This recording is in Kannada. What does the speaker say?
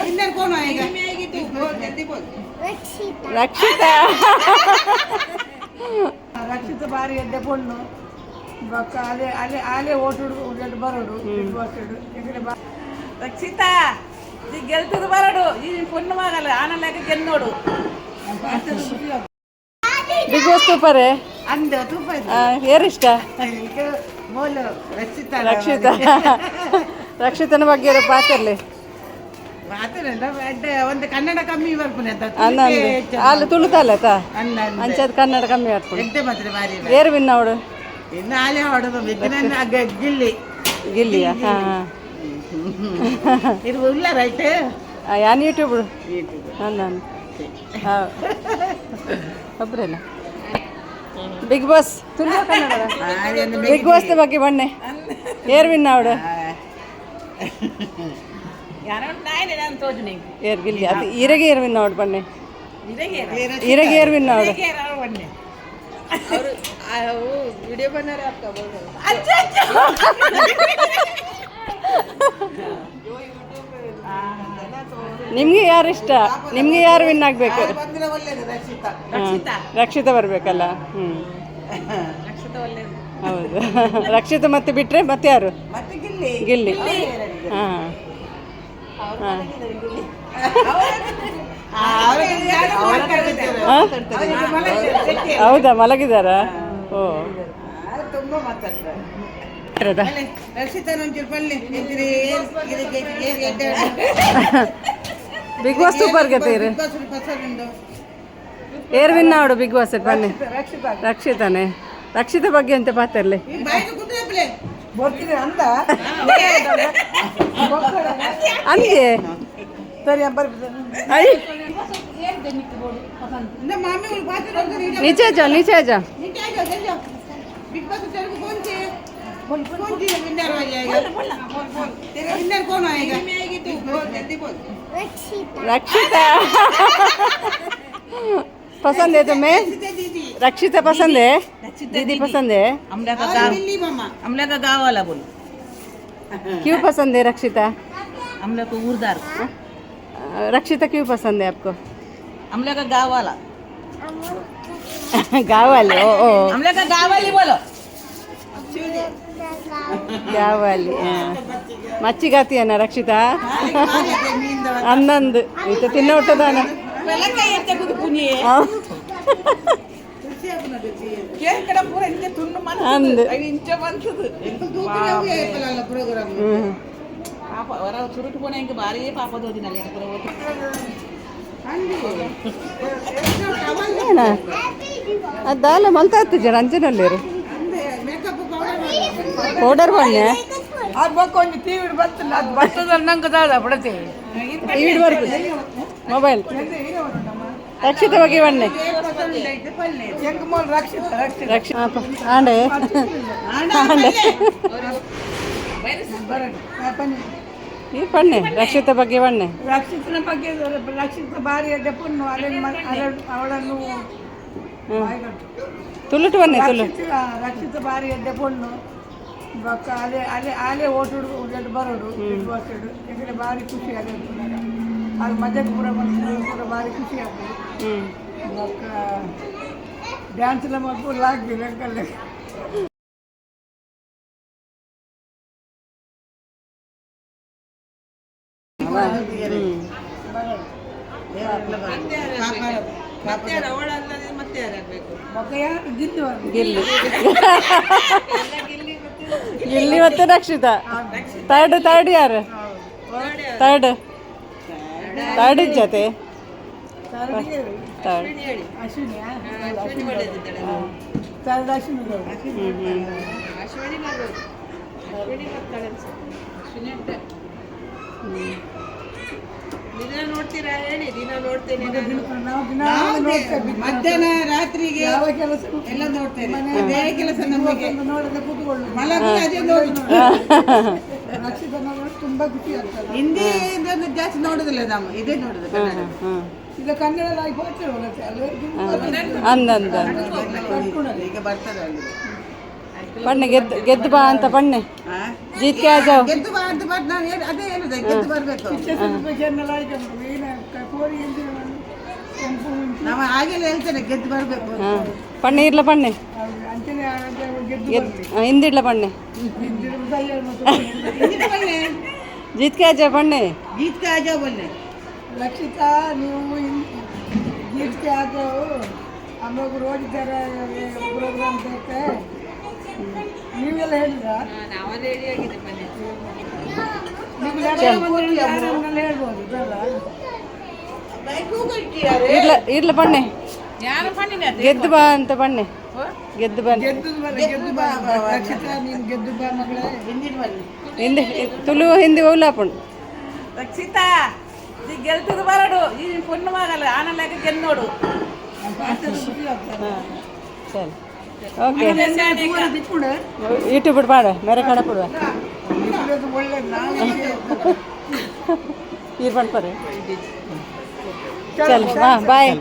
विनर कौन आएगा? जल्दी बोल। रक्षिता रक्षित भारी ಎಡ್ಡೆ ಪೊಣ್ಣು ಬಕ್ಕ ಅಲೆ ಅಲೆ ಆಲೆ ಓಟುಡು ಉಂಡು ಬರೋಡು ಇಡು ಓಟುಡು ಇಕಡೆ ಬಾ ರಕ್ಷಿತಾ ಈ ಗೆಲ್ತದ ಬರೋಡು ಈ ಪೊಣ್ಣು ಮಗಲ್ಲ ಆನಲೆಕ ಗೆನ್ನೋಡು ಬಿಗ್ ಬಾಸ್ ಸೂಪರ್ ಅಂದ ತೂಪ ಇದು ಯಾರು ಇಷ್ಟ? ಮೋಲು ರಕ್ಷಿತಾ ರಕ್ಷಿತನ ಬಗ್ಗೆ ಪಾತ್ರಲ್ಲಿ ಮಾತಾಡಲ್ಲ ಒಂದು ಕನ್ನಡ ಕಮ್ಮಿ ಬರ್ಪುನೆ ಅಂತ ಅನ್ನಂದು ಅಲ್ಲಿ ತುಳುತಲ್ಲತ ಅಂಚದ ಕನ್ನಡ ಕಮ್ಮಿ ಆಡ್ಕೊಂಡು ಎಡ್ಡೆ ಮಾತ್ರ ಭಾರಿ ಏರು ವಿನ್ ಅವಡು ಇನ್ನು ಆಲೆ ಹೊಡೆದು ಬಿದ್ದನ ಗಿಲ್ಲಿ ಗಿಲ್ಲಿಯ ಹಾಂ ಇದು ಇಲ್ಲ ರೈಟ್ ಯಾನ್ ಯೂಟ್ಯೂಬ್ ನಾನು ಹಾಂ ಒಬ್ಬರಲ್ಲ Bigg Boss Tulu Kannada Bigg Boss ಬಗ್ಗೆ ಬಣ್ಣೆ ಏರ್ ವಿನ್ ಅವಡು ಏರ್ ಗಿಲ್ಲಿ ಅದು ಇರಗೆ ಏರ್ ವಿನ್ ಅವಡು ಬಣ್ಣೆ ಇರಗೆ ಏರ್ ವಿನ್ ಅವಡು ವಿಡಿಯೋ ಬನ್ನಾರ ನಿಮ್ಗೆ ಯಾರು ಇಷ್ಟ? ನಿಮ್ಗೆ ಯಾರು ವಿನ್ ಆಗ್ಬೇಕು? ರಕ್ಷಿತ ಬರ್ಬೇಕಲ್ಲ. ಹೌದು ರಕ್ಷಿತ ಮತ್ತೆ ಬಿಟ್ರೆ ಮತ್ತೆ ಯಾರು? ಗಿಲ್ಲಿ. ಹಾಂ ಹೌದಾ ಮಲಗಿದಾರಾ? ಓ ತುಂಬ ಮಾತಾಡ್ತಾರೆ ಬಿಗ್ ಬಾಸ್ ಸೂಪರ್ ಗತೀರಿ ಏರ್ ವಿನ್ ಅವಡು ಬಿಗ್ ಬಾಸ್ ಬನ್ನಿ ರಕ್ಷಿತಾನೆ ರಕ್ಷಿತ ಬಗ್ಗೆ ಅಂತ ಪಾತ್ರಲ್ಲಿ ಅಂದೆ नीचे जाओ नीचे जाओ बिग बॉस कौन से विनर आ जाएगा? विनर कौन आएगा? जल्दी बोल। रक्षिता पसंद है तुम्हें? रक्षिता पसंद है? दीदी पसंद है? हमला का गाँव वाला बोल। क्यों पसंद है रक्षिता? हमला को उर्दार। रक्षिता क्यों पसंद है आपको? हमला का गाँव वाला। गाँव वाले ओ हमला का गाँव वाली बोलो। गाँव वाली मच्छी खाती है ना रक्षिता? अन्नंद इतो ತಿನ್ನೋ ಹೊಟ್ಟದಾನ ಅಂದು చురుటు పోనా ఇంకా భారీ పాప దోదినాలి ಅದಾಲ ಮಲ್ತಾ ಇರ್ತಿದ್ದಾರೆ ಅಂಜನಲ್ಲಿರು ಪೌಡರ್ ಬಣ್ಣೆ కొంచెం తీవిడు బతులు అది బట్టదన్నాక దాదా పడితే ಈಡ್ ಬರ್ತದೆ ಮೊಬೈಲ್ ರಕ್ಷಿತ ಬಗ್ಗೆ ಬಣ್ಣೆ ರಕ್ಷಿತ ಆಂಡೆ ಈ ಬಣ್ಣೆ ರಕ್ಷಿತ ಬಗ್ಗೆ ಬಣ್ಣೆ ರಕ್ಷಿತನ ಬಗ್ಗೆ ರಕ್ಷಿತ ಭಾರಿ ಎಡ್ಡೆ ಪುಣ್ಣು ಅವಳನ್ನು ತುಳುಟು ಬನ್ನೆ ತುಳು ರಕ್ಷಿತ ಭಾರಿ ಎಡ್ಡೆ ಪುಣ್ಣು ಬಕ್ಕ ಅಲೆ ಅಲೆ ಆಲೆ ಓಟುಡು ಉಂಡು ಬರೋಡು ಇಡು ಓಟುಡು ಯಾಕಂದ್ರೆ ಭಾರಿ ಖುಷಿ ಆಗುತ್ತೆ ಅದು ಮಜಕ್ಕೆ ಪೂರ ಬಂದು ಭಾರಿ ಖುಷಿ ಆಗ್ತದೆ ಬಕ್ಕ ಡ್ಯಾನ್ಸ್ ಎಲ್ಲ ಮಾಡ್ಕೊಂಡು ಆಗ್ತದೆ ಅಂಕಲ್ಲೇ ಗಿಲ್ಲಿ ಗಿಲ್ಲಿ ಮತ್ತೆ ರಕ್ಷಿತಾ ಥರ್ಡ್ ಯಾರು? ಥರ್ಡ್ ಜೊತೆ ದಿನ ನೋಡ್ತೀರಾ ಹೇಳಿ? ದಿನ ನೋಡ್ತೇನೆ ಮಧ್ಯಾಹ್ನ ರಾತ್ರಿಗೆ ಎಲ್ಲ ನೋಡ್ತೇನೆ. ಅದೇ ಕೆಲಸ ನಮಗೆ ತುಂಬಾ ಖುಷಿ ಆಗ್ತದೆ. ಹಿಂದಿ ಜಾಸ್ತಿ ನೋಡುದಿಲ್ಲ ನಾವು, ಇದೇ ನೋಡುದು ಈಗ ಕನ್ನಡ ಈಗ ಬರ್ತದೆ ಅಲ್ಲಿ ಅಂದಂದ ಈಗ ಬರ್ತದೆ ಅಲ್ಲಿ ಬನ್ನಿ ಗೆದ್ದು ಬಾ ಅಂತ ಬನ್ನಿ ಜೀತ್ಗೆ ಆ ಜಾವ್ ಗೆದ್ದು ಬಾ ಅಂತ ಬಟ್ ನಾನು ಅದೇ ಹೇಳುದು ಗೆದ್ದು ಬರ್ಬೇಕು ನಾವು ಹಾಗೆಲ್ಲ ಹೇಳ್ತೇನೆ ಗೆದ್ದು ಬರ್ಬೇಕು ಹಾಂ ಪಣ್ಣೆ ಇರ್ಲ ಪಣ್ಣೆ ಹಿಂದಿಡ್ಲ ಪಣ್ಣೆ ಜೀತ್ಗೆ ಆ ಜಾವ್ ಪಣ್ಣೆ ಗೀತ್ಗೆ ಆಜಾ ಬನ್ನಿ लक्षिता ನೀವು गीत के आ जाओ हम लोग रोज कर प्रोग्राम देखते हैं ನೀವೆಲ್ಲ ಹೇಳಿದ್ರಾ ನಾವೇ ರೆಡಿ ಆಗಿದೆ ಬನ್ನಿ ನೀವು ಹೇಳ್ಬೋದು ಇರ್ಲ ಪಣ್ಣೆ ಯಾರು ಬನ್ನಿ ಗೆದ್ದು ಬಾ ಅಂತ ಬನ್ನಿ ಗೆದ್ದು ಬನ್ನಿ ಗೆದ್ದು ಬಾ ಲಕ್ಷಿತಾ ನೀನು ಗೆದ್ದು ಬಾ ಮಗಳೇ ಹಿಂದಿನ ಬನ್ನಿ ಹಿಂದೆ ತುಳು ಹಿಂದಿ ಓಲಾಪುಣ್ ರಕ್ಷಿತಾ ಈ ಗೆಲ್ತದ ಬರಡು ಈ ಪೊಣ್ಣು ಮಗಲ್ಲ ಆನಲ್ಲಾಗ ಗೆನ್ನೋಡು ಸರಿ ಓಕೆ ಯೂಟ್ಯೂಬ್ ಪಾಡ ಮೇರೆ ಕಡೆ ಕೊಡುವ ಒಳ್ಳೆ ಇರ್ ಬಂದ್ಪರೆ ಚಲ್ ಹಾಂ ಬಾಯ್